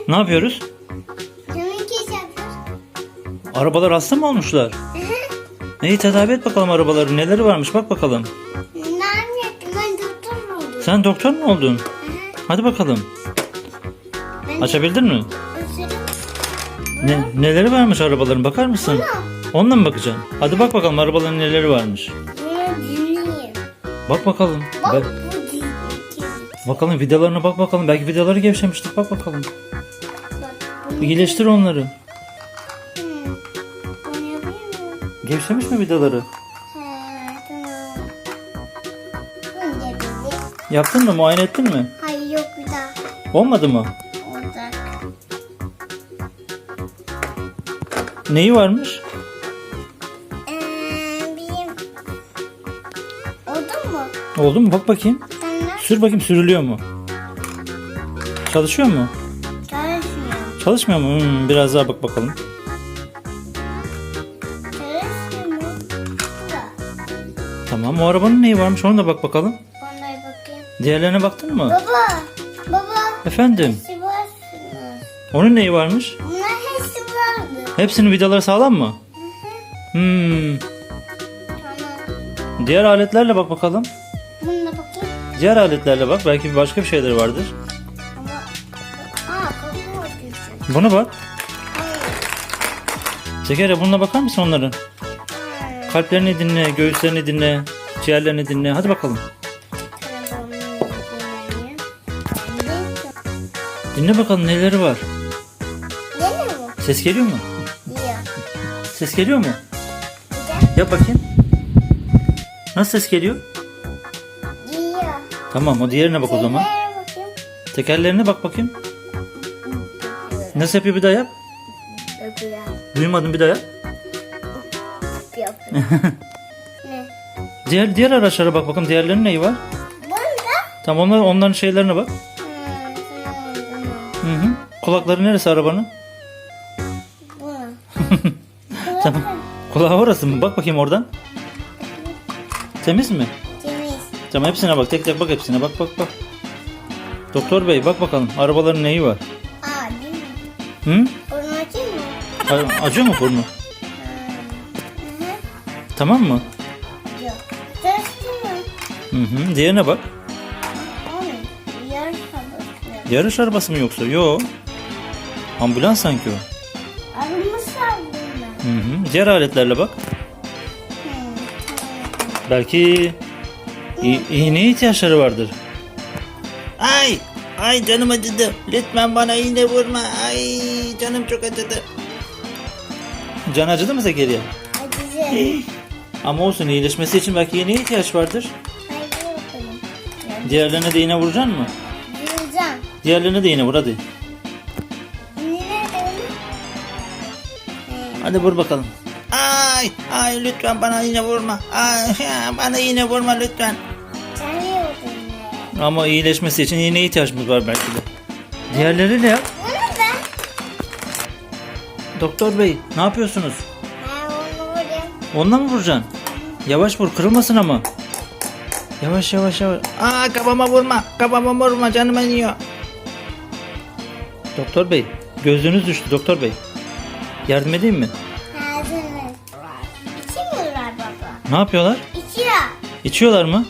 Ne yapıyoruz? Arabalar hasta mı olmuşlar? İyi, tedavi et bakalım arabaları. Neleri varmış bak bakalım. Ben doktor oldum. Sen doktor mu oldun? Hadi bakalım. Açabildin mi? Neleri varmış arabaların, bakar mısın? Onunla mı bakacaksın? Hadi bak bakalım arabaların neleri varmış. Bunu dinleyeyim. Bak bakalım. Bak Bak, bu değil. bakalım vidalarına bak bakalım. Belki vidaları gevşemiştir. Bak bakalım. İyileştir onları. Bunu yapayım mı? Gevşemiş mi vidaları? Tamam. Bunu yapayım. Yaptın mı? Muayene ettin mi? Hayır yok bir daha. Olmadı mı? Olacak. Neyi varmış? Benim oldu mu? Oldu mu? Bak bakayım. Sonra Sür bakayım, sürülüyor mu? Çalışıyor mu? çalışmıyor. Çalışmıyor mu? Biraz daha bak bakalım. Çalışmıyor mu? Bu da. Tamam, o arabanın neyi varmış ona da bak bakalım. Onlara bakayım. Diğerlerine baktın mı? Baba. Baba. Efendim, Hepsi varsınız. onun neyi varmış? Bunlar hepsi vardı. Hepsinin vidaları sağlam mı? Hmm. Tamam. Diğer aletlerle bak bakalım. Bununla bakayım. Diğer aletlerle bak, belki başka bir şeyleri vardır. Ama kapı var diyorsun. Buna bak. Hayır. Zekeriya, bununla bakar mısın onların? Hayır. Kalplerini dinle, göğüslerini dinle, ciğerlerini dinle. Hadi bakalım. Tamam, dinleyeyim. Dinle bakalım neleri var. Geliyor mu? Ses geliyor mu? Geliyor. Ses geliyor mu? Güzel. Yap bakayım. Nasıl ses geliyor? Geliyor. Tamam, o diğerine bak o zaman. Şöyle bakayım. Tekerlerine bak bakayım. Nasıl yapıyor, bir daha yap. Yapıyor. Duymadım, bir daha yap. Yapıyor. Ne? Diğer araçlara bak bakalım, diğerlerinin neyi var? Bunda. Tamam, onların şeylerine bak. Tamam. Hı. Kulakları neresi arabanın? Bunu. Tamam. Kulağı orası mı? Bak bakayım oradan. Temiz mi? Temiz. Tamam, hepsine bak. Tek tek bak hepsine. Bak bak bak. Doktor bey, bak bakalım arabaların neyi var? Aa, değil mi? Hı? Onu açayım mı? Acıyor mu burnu? Tamam mı? Yok. Çalıştı mı? Hı. Diğerine bak. Oğlum, yarış kabul. Yarış arabası mı yoksa? Yo. Ambulans sanki o. Arımız var bunda. Diğer aletlerle bak. Belki iğneye ihtiyaçları vardır. Ay canım acıdı. Lütfen bana iğne vurma. Ay canım çok acıdı. Can acıdı mı Zekeriya? Acıcı. Ama olsun, iyileşmesi için belki iğneye ihtiyaç vardır. Haydi bakalım. Diğerlerine de iğne vuracaksın mı? Yiyeceğim. Diğerlerine de iğne vur hadi. Nerede? Hadi vur bakalım. Ay lütfen bana iğne vurma. Bana iğne vurma lütfen. Çalıyordum ya. Ama iyileşmesi için iğneye ihtiyacımız var belki de. Diğerleriyle yap. Bunu da. Doktor bey, ne yapıyorsunuz? Ben onu vurayım. Onunla mı vuracaksın? Yavaş vur, kırılmasın ama. Yavaş yavaş. Kafama vurma canım acıyor. Doktor bey, gözünüz düştü doktor bey. Yardım edeyim mi? Hazır mı? İçmiyorlar baba. Ne yapıyorlar? İçiyor. İçiyorlar mı?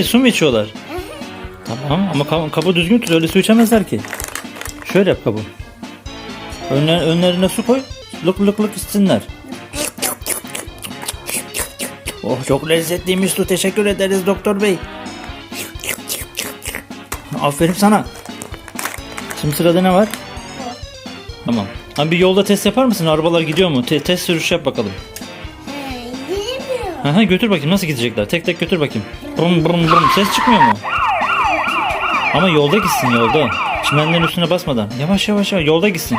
Su mu içiyorlar? Tamam ama kabı düzgün tut, öyle su içemezler ki. Şöyle yap kabı. Önlerine su koy. Lık lık lık içsinler. Oh, çok lezzetliymiş su. Teşekkür ederiz doktor bey. Aferin sana. Şimdi sırada ne var? Tamam. Abi bir yolda test yapar mısın? Arabalar gidiyor mu? Test sürüş yap bakalım. Yemiyor. Götür bakayım, nasıl gidecekler? Tek tek götür bakayım. Brum brum brum. Ses çıkmıyor mu? Ama yolda gitsin, yolda. Çimenlerin üstüne basmadan. Yavaş yavaş yolda gitsin.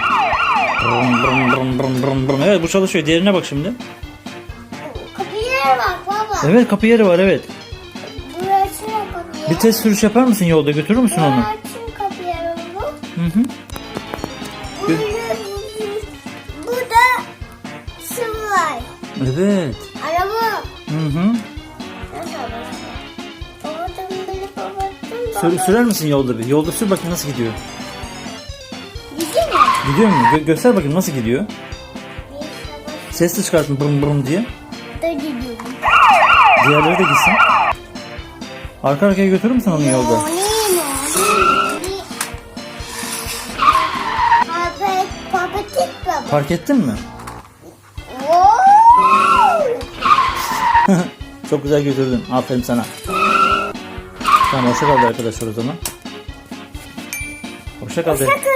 Brum brum brum brum brum brum. Evet, bu çalışıyor. Diğerine bak şimdi. Kapıya bak baba. Evet, kapı yeri var, evet. Burası da kapıya. Bir test sürüş yapar mısın yolda? Götürür müsün onu? Açın kapıya baba. Hı. Bu da sıvı var. Evet. Araba. Hı. Nasıl arabası? Babadan böyle babadan baba. Sürer misin yolda bir? Yolda sür bakayım nasıl gidiyor. Gidiyor Gidiyor mu? Göster bakayım nasıl gidiyor. Bir savaş Ses de çıkartın brum brum diye. da gidiyorum. Diğerleri de gitsin. Arka arkaya götürür müsün onu yolda? Papatik baba. Fark ettin mi? Wow. Çok güzel götürdün. Aferin sana. Tamam hoşça kal arkadaşlar o zaman. Hoşça kal de. Sakın.